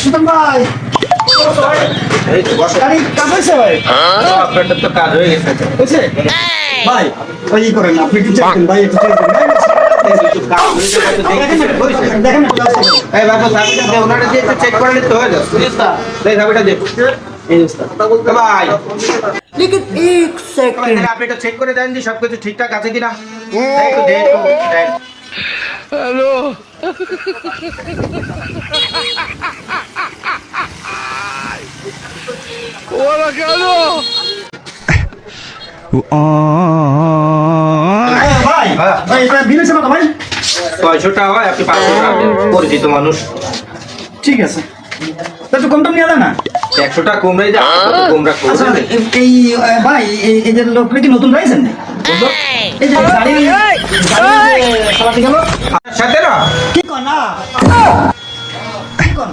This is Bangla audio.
সুতন ভাই এই তো বসো। গাড়ি কাজ হয়েছে ভাই আপনারটা তো কাজ হয়ে গেছে। হয়েছে ভাই ওই ই করেন আপনি একটু চেক করেন ভাই একটু চেক করেন একটু কাজ হয়েছে হয়তো দেখতেছি, হয়েছে। দেখেন না এই বাবু চাবিটা দে, ওনারা দিয়ে একটু চেক করে নিতে হয়ে যাচ্ছে। এই চাবিটা দে। ভাই लेकिन एक सेकंड আপনি এটা চেক করে দেন যে সবকিছু ঠিকঠাক আছে কিনা। একটু দেখো দেন। ভাই ভাই এটা বিল হয়েছে কত ভাই 600 টাকা হয়, আপনি 500 টাকা দেন। পরিচিত মানুষ। ঠিক আছে তা একটু কম টম নিয়ে না 100 টাকা কমরাই যা, কমরা আচ্ছা করবে। এই ভাই এই যে লোকটা কি নতুন রয়েছেন না এই যে গাড়ি চালাতে গেল আপনার সাথে না কি কর না কি কর